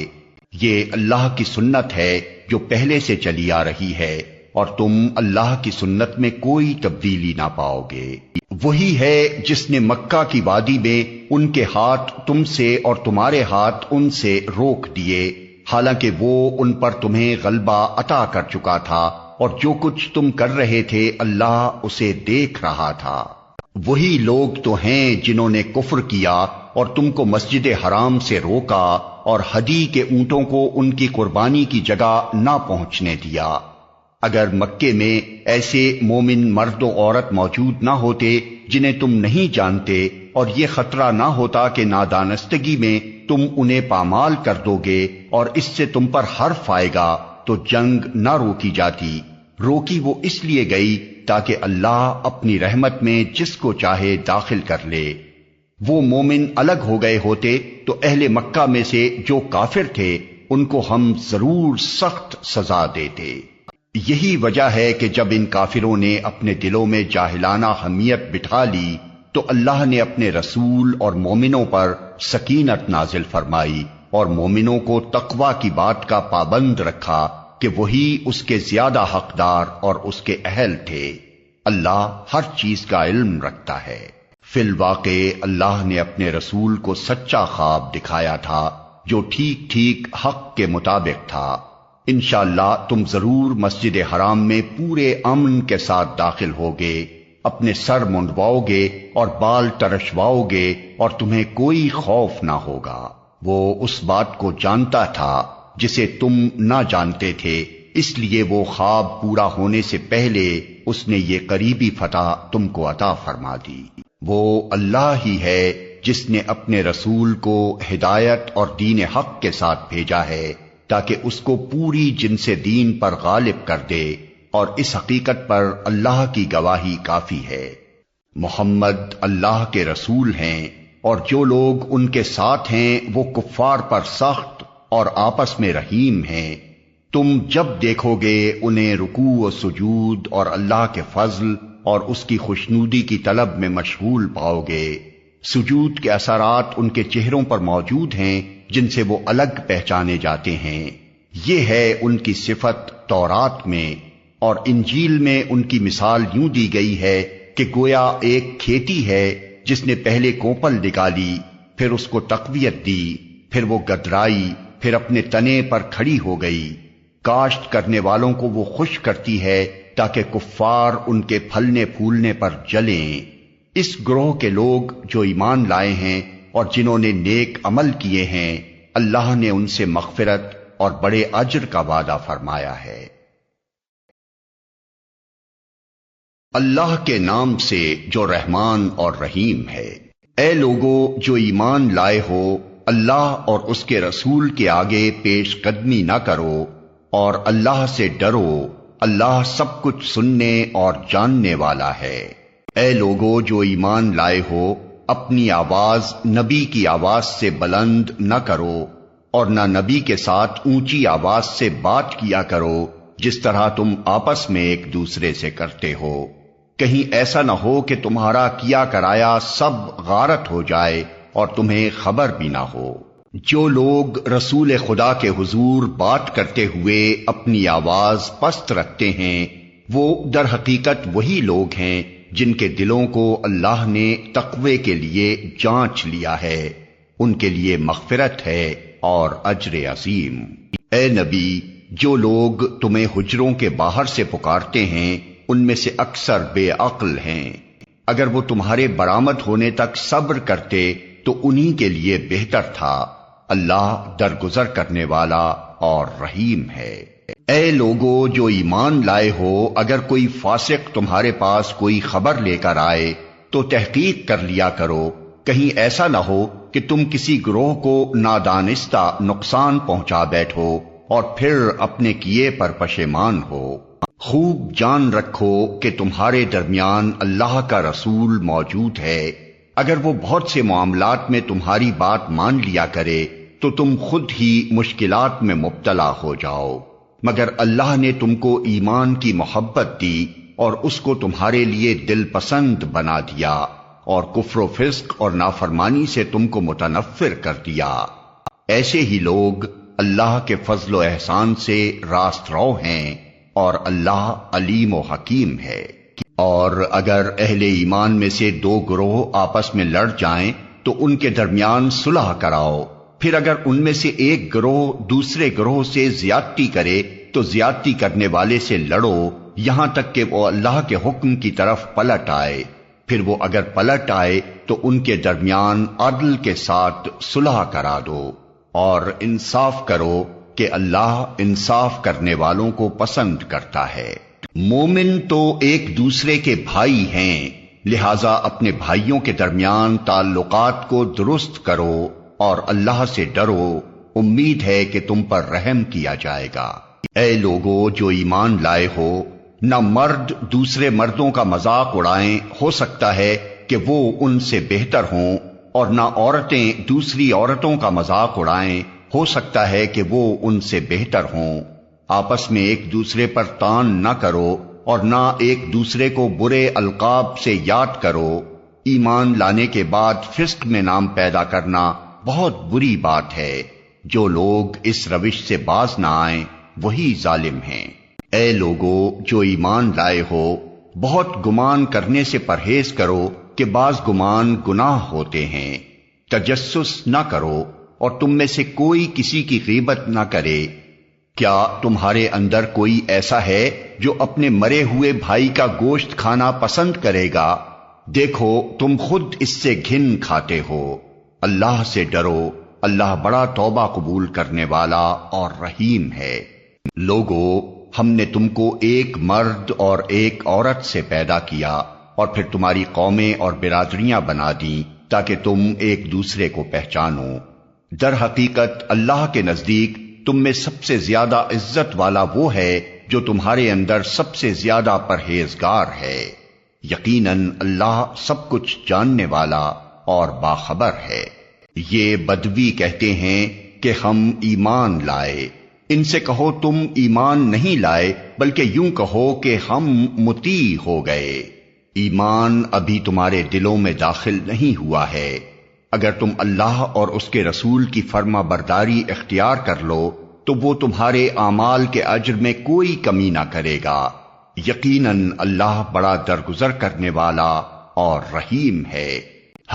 یہ اللہ کی سنت ہے جو پہلے سے چلی آ رہی ہے، اور تم اللہ کی سنت میں کوئی تبدیلی نہ پاؤ گے۔ وہی ہے جس نے مکہ کی وادی میں ان کے ہاتھ تم سے اور تمہارے ہاتھ ان سے روک دیے، حالانکہ وہ ان پر تمہیں غلبہ عطا کر چکا تھا، اور جو کچھ تم کر رہے تھے اللہ اسے دیکھ رہا تھا۔ وہی لوگ تو ہیں جنہوں نے کفر کیا اور تم کو مسجد حرام سے روکا اور ہدی کے اونٹوں کو ان کی قربانی کی جگہ نہ پہنچنے دیا۔ اگر مکے میں ایسے مومن مرد و عورت موجود نہ ہوتے جنہیں تم نہیں جانتے، اور یہ خطرہ نہ ہوتا کہ نادانستگی میں تم انہیں پامال کر دو گے اور اس سے تم پر حرف آئے گا، تو جنگ نہ روکی جاتی۔ روکی وہ اس لیے گئی تاکہ اللہ اپنی رحمت میں جس کو چاہے داخل کر لے۔ وہ مومن الگ ہو گئے ہوتے تو اہل مکہ میں سے جو کافر تھے ان کو ہم ضرور سخت سزا دیتے۔ یہی وجہ ہے کہ جب ان کافروں نے اپنے دلوں میں جاہلانہ حمیت بٹھا لی تو اللہ نے اپنے رسول اور مومنوں پر سکینت نازل فرمائی اور مومنوں کو تقوی کی بات کا پابند رکھا کہ وہی اس کے زیادہ حقدار اور اس کے اہل تھے۔ اللہ ہر چیز کا علم رکھتا ہے۔ فی الواقع اللہ نے اپنے رسول کو سچا خواب دکھایا تھا جو ٹھیک ٹھیک حق کے مطابق تھا۔ انشاءاللہ تم ضرور مسجد حرام میں پورے امن کے ساتھ داخل ہوگے، اپنے سر منڈواؤ گے اور بال ترشواؤ گے اور تمہیں کوئی خوف نہ ہوگا۔ وہ اس بات کو جانتا تھا جسے تم نہ جانتے تھے، اس لیے وہ خواب پورا ہونے سے پہلے اس نے یہ قریبی فتح تم کو عطا فرما دی۔ وہ اللہ ہی ہے جس نے اپنے رسول کو ہدایت اور دین حق کے ساتھ بھیجا ہے تاکہ اس کو پوری جنس دین پر غالب کر دے، اور اس حقیقت پر اللہ کی گواہی کافی ہے۔ محمد اللہ کے رسول ہیں، اور جو لوگ ان کے ساتھ ہیں وہ کفار پر سخت اور آپس میں رحیم ہیں۔ تم جب دیکھو گے انہیں رکوع و سجود اور اللہ کے فضل اور اس کی خوشنودی کی طلب میں مشغول پاؤ گے۔ سجود کے اثرات ان کے چہروں پر موجود ہیں جن سے وہ الگ پہچانے جاتے ہیں۔ یہ ہے ان کی صفت تورات میں، اور انجیل میں ان کی مثال یوں دی گئی ہے کہ گویا ایک کھیتی ہے جس نے پہلے کوپل نکالی، پھر اس کو تقویت دی، پھر وہ گدرائی، پھر اپنے تنے پر کھڑی ہو گئی۔ کاشت کرنے والوں کو وہ خوش کرتی ہے تاکہ کفار ان کے پھلنے پھولنے پر جلیں۔ اس گروہ کے لوگ جو ایمان لائے ہیں اور جنہوں نے نیک عمل کیے ہیں، اللہ نے ان سے مغفرت اور بڑے اجر کا وعدہ فرمایا ہے۔ اللہ کے نام سے جو رحمان اور رحیم ہے۔ اے لوگو جو ایمان لائے ہو، اللہ اور اس کے رسول کے آگے پیش قدمی نہ کرو، اور اللہ سے ڈرو اللہ سب کچھ سننے اور جاننے والا ہے۔ اے لوگو جو ایمان لائے ہو، اپنی آواز نبی کی آواز سے بلند نہ کرو اور نہ نبی کے ساتھ اونچی آواز سے بات کیا کرو جس طرح تم آپس میں ایک دوسرے سے کرتے ہو، کہیں ایسا نہ ہو کہ تمہارا کیا کرایا سب غارت ہو جائے اور تمہیں خبر بھی نہ ہو۔ جو لوگ رسول خدا کے حضور بات کرتے ہوئے اپنی آواز پست رکھتے ہیں، وہ در حقیقت وہی لوگ ہیں جن کے دلوں کو اللہ نے تقوی کے لیے جانچ لیا ہے، ان کے لیے مغفرت ہے اور اجر عظیم۔ اے نبی، جو لوگ تمہیں حجروں کے باہر سے پکارتے ہیں ان میں سے اکثر بے عقل ہیں، اگر وہ تمہارے برآمد ہونے تک صبر کرتے تو انہی کے لیے بہتر تھا، اللہ درگزر کرنے والا اور رحیم ہے۔ اے لوگو جو ایمان لائے ہو، اگر کوئی فاسق تمہارے پاس کوئی خبر لے کر آئے تو تحقیق کر لیا کرو، کہیں ایسا نہ ہو کہ تم کسی گروہ کو نادانستہ نقصان پہنچا بیٹھو اور پھر اپنے کیے پر پشیمان ہو۔ خوب جان رکھو کہ تمہارے درمیان اللہ کا رسول موجود ہے، اگر وہ بہت سے معاملات میں تمہاری بات مان لیا کرے تو تم خود ہی مشکلات میں مبتلا ہو جاؤ، مگر اللہ نے تم کو ایمان کی محبت دی اور اس کو تمہارے لیے دل پسند بنا دیا اور کفر و فسق اور نافرمانی سے تم کو متنفر کر دیا۔ ایسے ہی لوگ اللہ کے فضل و احسان سے راست رو ہیں اور اللہ علیم و حکیم ہے۔ اور اگر اہل ایمان میں سے دو گروہ آپس میں لڑ جائیں تو ان کے درمیان صلح کراؤ، پھر اگر ان میں سے ایک گروہ دوسرے گروہ سے زیادتی کرے تو زیادتی کرنے والے سے لڑو یہاں تک کہ وہ اللہ کے حکم کی طرف پلٹ آئے، پھر وہ اگر پلٹ آئے تو ان کے درمیان عدل کے ساتھ صلح کرا دو اور انصاف کرو کہ اللہ انصاف کرنے والوں کو پسند کرتا ہے۔ مومن تو ایک دوسرے کے بھائی ہیں، لہذا اپنے بھائیوں کے درمیان تعلقات کو درست کرو اور اللہ سے ڈرو، امید ہے کہ تم پر رحم کیا جائے گا۔ اے لوگو جو ایمان لائے ہو، نہ مرد دوسرے مردوں کا مذاق اڑائیں، ہو سکتا ہے کہ وہ ان سے بہتر ہوں، اور نہ عورتیں دوسری عورتوں کا مذاق اڑائیں، ہو سکتا ہے کہ وہ ان سے بہتر ہوں۔ آپس میں ایک دوسرے پر طعن نہ کرو اور نہ ایک دوسرے کو برے القاب سے یاد کرو۔ ایمان لانے کے بعد فسق میں نام پیدا کرنا بہت بری بات ہے۔ جو لوگ اس روش سے باز نہ آئیں وہی ظالم ہیں۔ اے لوگو جو ایمان لائے ہو، بہت گمان کرنے سے پرہیز کرو کہ بعض گمان گناہ ہوتے ہیں۔ تجسس نہ کرو اور تم میں سے کوئی کسی کی غیبت نہ کرے۔ کیا تمہارے اندر کوئی ایسا ہے جو اپنے مرے ہوئے بھائی کا گوشت کھانا پسند کرے گا؟ دیکھو تم خود اس سے گھن کھاتے ہو۔ اللہ سے ڈرو، اللہ بڑا توبہ قبول کرنے والا اور رحیم ہے۔ لوگو ہم نے تم کو ایک مرد اور ایک عورت سے پیدا کیا اور پھر تمہاری قومیں اور برادریاں بنا دیں تاکہ تم ایک دوسرے کو پہچانو۔ در حقیقت اللہ کے نزدیک تم میں سب سے زیادہ عزت والا وہ ہے جو تمہارے اندر سب سے زیادہ پرہیزگار ہے۔ یقیناً اللہ سب کچھ جاننے والا اور باخبر ہے۔ یہ بدوی کہتے ہیں کہ ہم ایمان لائے، ان سے کہو تم ایمان نہیں لائے بلکہ یوں کہو کہ ہم مطیع ہو گئے۔ ایمان ابھی تمہارے دلوں میں داخل نہیں ہوا ہے۔ اگر تم اللہ اور اس کے رسول کی فرما برداری اختیار کر لو تو وہ تمہارے اعمال کے اجر میں کوئی کمی نہ کرے گا۔ یقیناً اللہ بڑا درگزر کرنے والا اور رحیم ہے۔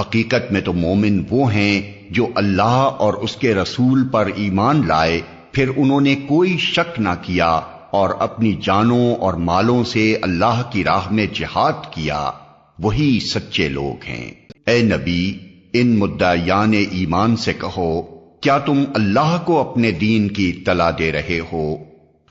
حقیقت میں تو مومن وہ ہیں جو اللہ اور اس کے رسول پر ایمان لائے، پھر انہوں نے کوئی شک نہ کیا اور اپنی جانوں اور مالوں سے اللہ کی راہ میں جہاد کیا، وہی سچے لوگ ہیں۔ اے نبی، ان مدعیان ایمان سے کہو، کیا تم اللہ کو اپنے دین کی اطلاع دے رہے ہو؟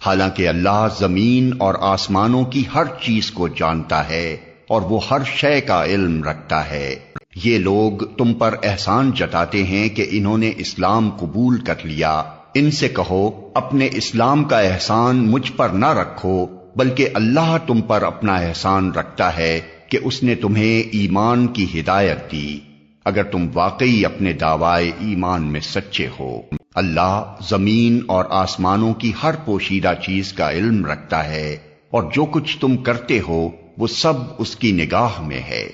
حالانکہ اللہ زمین اور آسمانوں کی ہر چیز کو جانتا ہے اور وہ ہر شے کا علم رکھتا ہے۔ یہ لوگ تم پر احسان جتاتے ہیں کہ انہوں نے اسلام قبول کر لیا۔ ان سے کہو اپنے اسلام کا احسان مجھ پر نہ رکھو، بلکہ اللہ تم پر اپنا احسان رکھتا ہے کہ اس نے تمہیں ایمان کی ہدایت دی، اگر تم واقعی اپنے دعوائے ایمان میں سچے ہو۔ اللہ زمین اور آسمانوں کی ہر پوشیدہ چیز کا علم رکھتا ہے، اور جو کچھ تم کرتے ہو وہ سب اس کی نگاہ میں ہے۔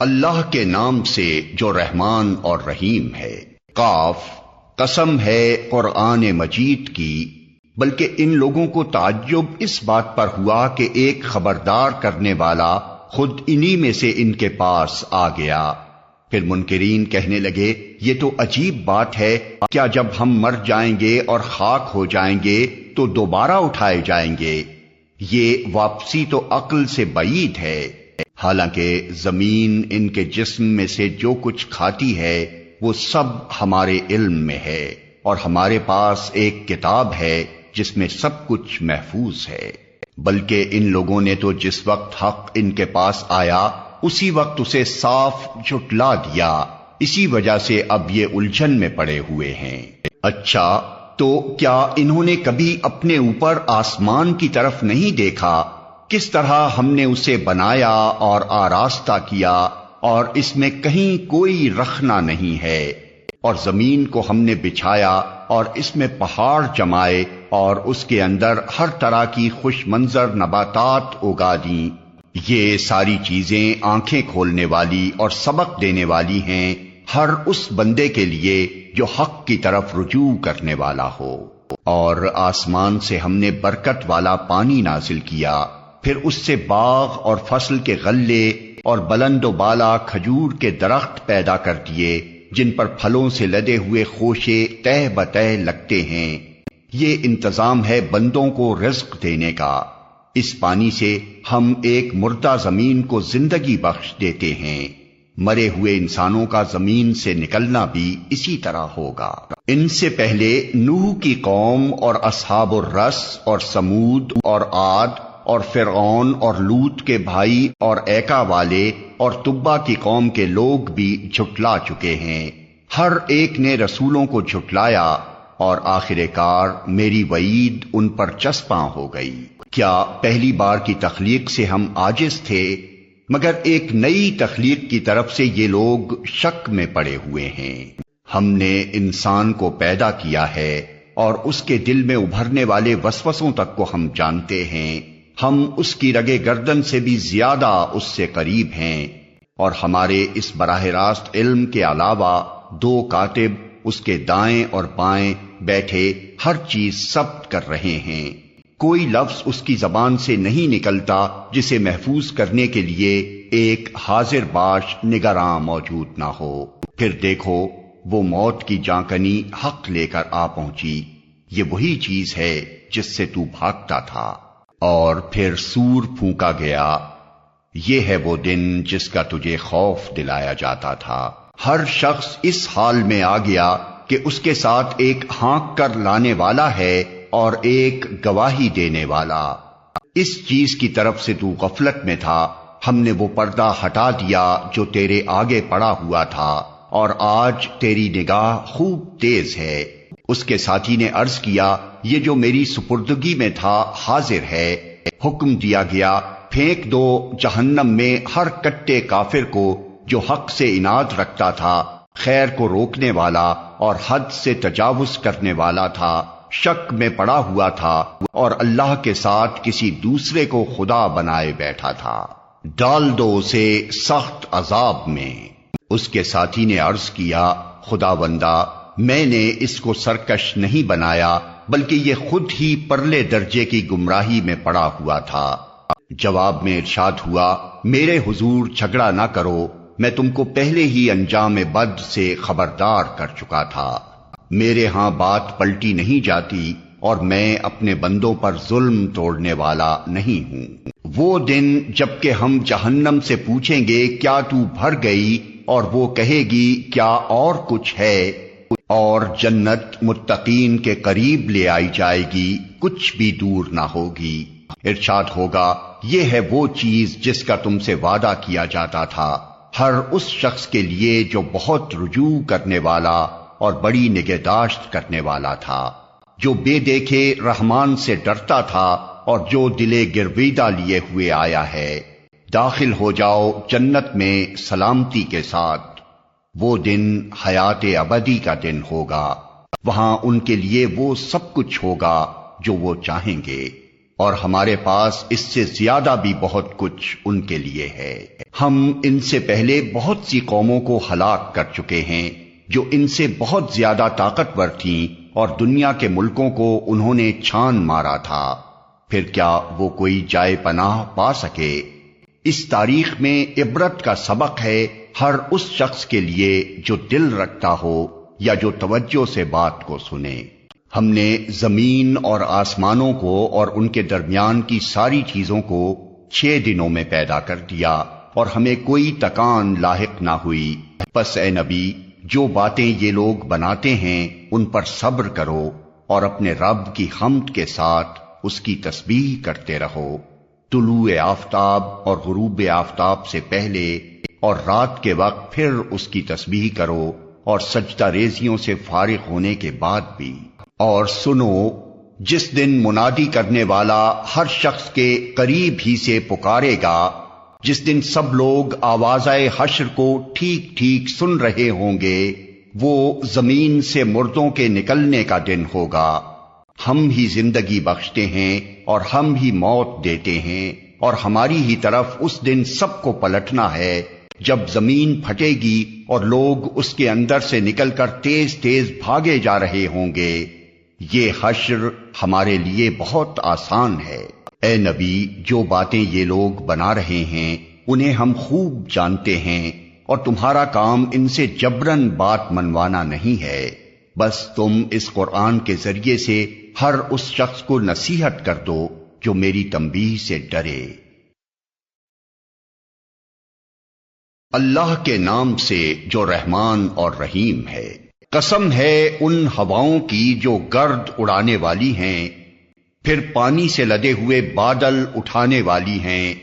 اللہ کے نام سے جو رحمان اور رحیم ہے۔ قاف، قسم ہے قرآن مجید کی، بلکہ ان لوگوں کو تعجب اس بات پر ہوا کہ ایک خبردار کرنے والا خود انہی میں سے ان کے پاس آ گیا۔ پھر منکرین کہنے لگے، یہ تو عجیب بات ہے، کیا جب ہم مر جائیں گے اور خاک ہو جائیں گے تو دوبارہ اٹھائے جائیں گے؟ یہ واپسی تو عقل سے بعید ہے۔ حالانکہ زمین ان کے جسم میں سے جو کچھ کھاتی ہے وہ سب ہمارے علم میں ہے، اور ہمارے پاس ایک کتاب ہے جس میں سب کچھ محفوظ ہے۔ بلکہ ان لوگوں نے تو جس وقت حق ان کے پاس آیا اسی وقت اسے صاف جھٹلا دیا، اسی وجہ سے اب یہ الجھن میں پڑے ہوئے ہیں۔ اچھا، تو کیا انہوں نے کبھی اپنے اوپر آسمان کی طرف نہیں دیکھا؟ کس طرح ہم نے اسے بنایا اور آراستہ کیا، اور اس میں کہیں کوئی رخنہ نہیں ہے۔ اور زمین کو ہم نے بچھایا اور اس میں پہاڑ جمائے، اور اس کے اندر ہر طرح کی خوش منظر نباتات اگا دیں۔ یہ ساری چیزیں آنکھیں کھولنے والی اور سبق دینے والی ہیں ہر اس بندے کے لیے جو حق کی طرف رجوع کرنے والا ہو۔ اور آسمان سے ہم نے برکت والا پانی نازل کیا، پھر اس سے باغ اور فصل کے غلے اور بلند و بالا کھجور کے درخت پیدا کر دیے، جن پر پھلوں سے لدے ہوئے خوشے تہ بتہ لگتے ہیں۔ یہ انتظام ہے بندوں کو رزق دینے کا۔ اس پانی سے ہم ایک مردہ زمین کو زندگی بخش دیتے ہیں۔ مرے ہوئے انسانوں کا زمین سے نکلنا بھی اسی طرح ہوگا۔ ان سے پہلے نوح کی قوم اور اصحاب الرس اور سمود اور عاد اور فرعون اور لوط کے بھائی اور ایکا والے اور تبا کی قوم کے لوگ بھی جھٹلا چکے ہیں۔ ہر ایک نے رسولوں کو جھٹلایا، اور آخر کار میری وعید ان پر چسپاں ہو گئی۔ کیا پہلی بار کی تخلیق سے ہم عاجز تھے؟ مگر ایک نئی تخلیق کی طرف سے یہ لوگ شک میں پڑے ہوئے ہیں۔ ہم نے انسان کو پیدا کیا ہے، اور اس کے دل میں ابھرنے والے وسوسوں تک کو ہم جانتے ہیں۔ ہم اس کی رگے گردن سے بھی زیادہ اس سے قریب ہیں، اور ہمارے اس براہ راست علم کے علاوہ 2 کاتب اس کے دائیں اور بائیں بیٹھے ہر چیز ضبط کر رہے ہیں۔ کوئی لفظ اس کی زبان سے نہیں نکلتا جسے محفوظ کرنے کے لیے ایک حاضر باش نگراں موجود نہ ہو۔ پھر دیکھو، وہ موت کی جانکنی حق لے کر آ پہنچی۔ یہ وہی چیز ہے جس سے تو بھاگتا تھا۔ اور پھر سور پھونکا گیا۔ یہ ہے وہ دن جس کا تجھے خوف دلایا جاتا تھا۔ ہر شخص اس حال میں آ گیا کہ اس کے ساتھ ایک ہانک کر لانے والا ہے اور ایک گواہی دینے والا۔ اس چیز کی طرف سے تو غفلت میں تھا، ہم نے وہ پردہ ہٹا دیا جو تیرے آگے پڑا ہوا تھا، اور آج تیری نگاہ خوب تیز ہے۔ اس کے ساتھی نے عرض کیا، یہ جو میری سپردگی میں تھا حاضر ہے۔ حکم دیا گیا، پھینک دو جہنم میں ہر کٹے کافر کو جو حق سے عناد رکھتا تھا، خیر کو روکنے والا اور حد سے تجاوز کرنے والا تھا، شک میں پڑا ہوا تھا، اور اللہ کے ساتھ کسی دوسرے کو خدا بنائے بیٹھا تھا۔ ڈال دو اسے سخت عذاب میں۔ اس کے ساتھی نے عرض کیا، خداوندا، میں نے اس کو سرکش نہیں بنایا، بلکہ یہ خود ہی پرلے درجے کی گمراہی میں پڑا ہوا تھا۔ جواب میں ارشاد ہوا، میرے حضور جھگڑا نہ کرو، میں تم کو پہلے ہی انجام بد سے خبردار کر چکا تھا۔ میرے ہاں بات پلٹی نہیں جاتی، اور میں اپنے بندوں پر ظلم توڑنے والا نہیں ہوں۔ وہ دن جب کہ ہم جہنم سے پوچھیں گے کیا تو بھر گئی، اور وہ کہے گی کیا اور کچھ ہے، اور جنت متقین کے قریب لے آئی جائے گی، کچھ بھی دور نہ ہوگی۔ ارشاد ہوگا، یہ ہے وہ چیز جس کا تم سے وعدہ کیا جاتا تھا، ہر اس شخص کے لیے جو بہت رجوع کرنے والا اور بڑی نگہداشت کرنے والا تھا۔ جو بے دیکھے رحمان سے ڈرتا تھا اور جو دلے گرویدہ لیے ہوئے آیا ہے، داخل ہو جاؤ جنت میں سلامتی کے ساتھ۔ وہ دن حیات ابدی کا دن ہوگا، وہاں ان کے لیے وہ سب کچھ ہوگا جو وہ چاہیں گے، اور ہمارے پاس اس سے زیادہ بھی بہت کچھ ان کے لیے ہے۔ ہم ان سے پہلے بہت سی قوموں کو ہلاک کر چکے ہیں جو ان سے بہت زیادہ طاقتور تھیں، اور دنیا کے ملکوں کو انہوں نے چھان مارا تھا، پھر کیا وہ کوئی جائے پناہ پا سکے؟ اس تاریخ میں عبرت کا سبق ہے ہر اس شخص کے لیے جو دل رکھتا ہو یا جو توجہ سے بات کو سنے۔ ہم نے زمین اور آسمانوں کو اور ان کے درمیان کی ساری چیزوں کو 6 دنوں میں پیدا کر دیا، اور ہمیں کوئی تکان لاحق نہ ہوئی۔ پس اے نبی، جو باتیں یہ لوگ بناتے ہیں ان پر صبر کرو، اور اپنے رب کی حمد کے ساتھ اس کی تسبیح کرتے رہو، طلوع آفتاب اور غروب آفتاب سے پہلے اور رات کے وقت پھر اس کی تسبیح کرو، اور سجدہ ریزیوں سے فارغ ہونے کے بعد بھی۔ اور سنو، جس دن منادی کرنے والا ہر شخص کے قریب ہی سے پکارے گا، جس دن سب لوگ آوازائے حشر کو ٹھیک ٹھیک سن رہے ہوں گے، وہ زمین سے مردوں کے نکلنے کا دن ہوگا۔ ہم ہی زندگی بخشتے ہیں اور ہم ہی موت دیتے ہیں، اور ہماری ہی طرف اس دن سب کو پلٹنا ہے، جب زمین پھٹے گی اور لوگ اس کے اندر سے نکل کر تیز تیز بھاگے جا رہے ہوں گے۔ یہ حشر ہمارے لیے بہت آسان ہے۔ اے نبی، جو باتیں یہ لوگ بنا رہے ہیں انہیں ہم خوب جانتے ہیں، اور تمہارا کام ان سے جبراً بات منوانا نہیں ہے، بس تم اس قرآن کے ذریعے سے ہر اس شخص کو نصیحت کر دو جو میری تنبیہ سے ڈرے۔ اللہ کے نام سے جو رحمان اور رحیم ہے۔ قسم ہے ان ہواؤں کی جو گرد اڑانے والی ہیں، پھر پانی سے لدے ہوئے بادل اٹھانے والی ہیں،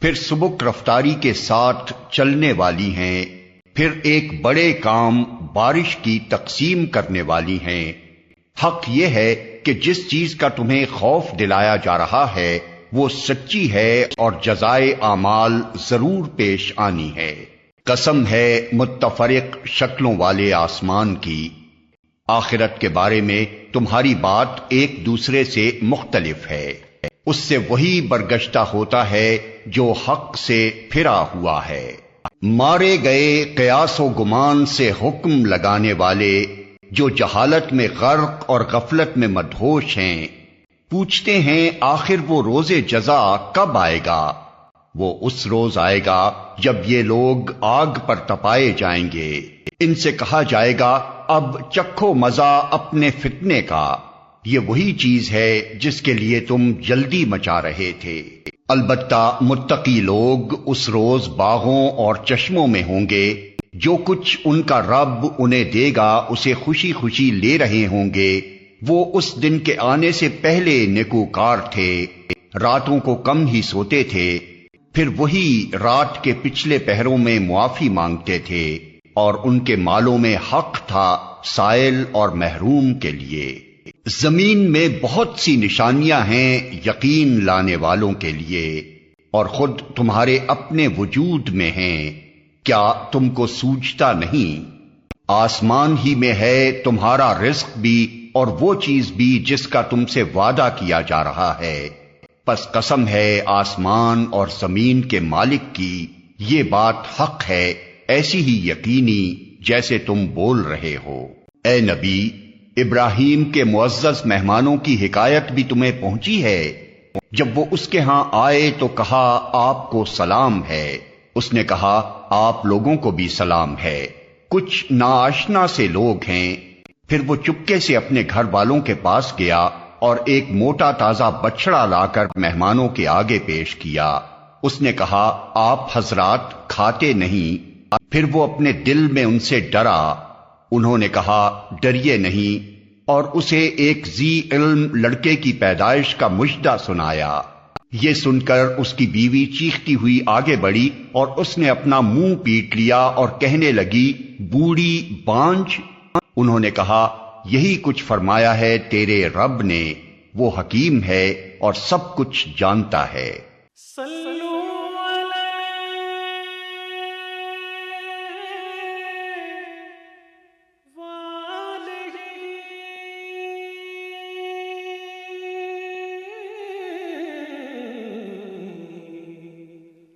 پھر سبک رفتاری کے ساتھ چلنے والی ہیں، پھر ایک بڑے کام بارش کی تقسیم کرنے والی ہیں۔ حق یہ ہے کہ جس چیز کا تمہیں خوف دلایا جا رہا ہے وہ سچی ہے، اور جزائے اعمال ضرور پیش آنی ہے۔ قسم ہے متفرق شکلوں والے آسمان کی، آخرت کے بارے میں تمہاری بات ایک دوسرے سے مختلف ہے، اس سے وہی برگشتہ ہوتا ہے جو حق سے پھرا ہوا ہے۔ مارے گئے قیاس و گمان سے حکم لگانے والے جو جہالت میں غرق اور غفلت میں مدہوش ہیں، پوچھتے ہیں آخر وہ روز جزا کب آئے گا؟ وہ اس روز آئے گا جب یہ لوگ آگ پر تپائے جائیں گے۔ ان سے کہا جائے گا اب چکھو مزہ اپنے فتنے کا، یہ وہی چیز ہے جس کے لیے تم جلدی مچا رہے تھے۔ البتہ متقی لوگ اس روز باغوں اور چشموں میں ہوں گے، جو کچھ ان کا رب انہیں دے گا اسے خوشی خوشی لے رہے ہوں گے۔ وہ اس دن کے آنے سے پہلے نیکوکار تھے، راتوں کو کم ہی سوتے تھے، پھر وہی رات کے پچھلے پہروں میں معافی مانگتے تھے، اور ان کے مالوں میں حق تھا سائل اور محروم کے لیے۔ زمین میں بہت سی نشانیاں ہیں یقین لانے والوں کے لیے، اور خود تمہارے اپنے وجود میں ہیں، کیا تم کو سوچتا نہیں؟ آسمان ہی میں ہے تمہارا رزق بھی اور وہ چیز بھی جس کا تم سے وعدہ کیا جا رہا ہے۔ پس قسم ہے آسمان اور زمین کے مالک کی، یہ بات حق ہے، ایسی ہی یقینی جیسے تم بول رہے ہو۔ اے نبی، ابراہیم کے معزز مہمانوں کی حکایت بھی تمہیں پہنچی ہے۔ جب وہ اس کے ہاں آئے تو کہا آپ کو سلام ہے، اس نے کہا آپ لوگوں کو بھی سلام ہے، کچھ ناآشنا سے لوگ ہیں۔ پھر وہ چپکے سے اپنے گھر والوں کے پاس گیا اور ایک موٹا تازہ بچڑا لا کر مہمانوں کے آگے پیش کیا۔ اس نے کہا آپ حضرات کھاتے نہیں؟ پھر وہ اپنے دل میں ان سے ڈرا، انہوں نے کہا ڈریے نہیں، اور اسے ایک ذی علم لڑکے کی پیدائش کا مژدہ سنایا۔ یہ سن کر اس کی بیوی چیختی ہوئی آگے بڑھی اور اس نے اپنا منہ پیٹ لیا اور کہنے لگی بوڑھی بانجھ۔ انہوں نے کہا یہی کچھ فرمایا ہے تیرے رب نے، وہ حکیم ہے اور سب کچھ جانتا ہے۔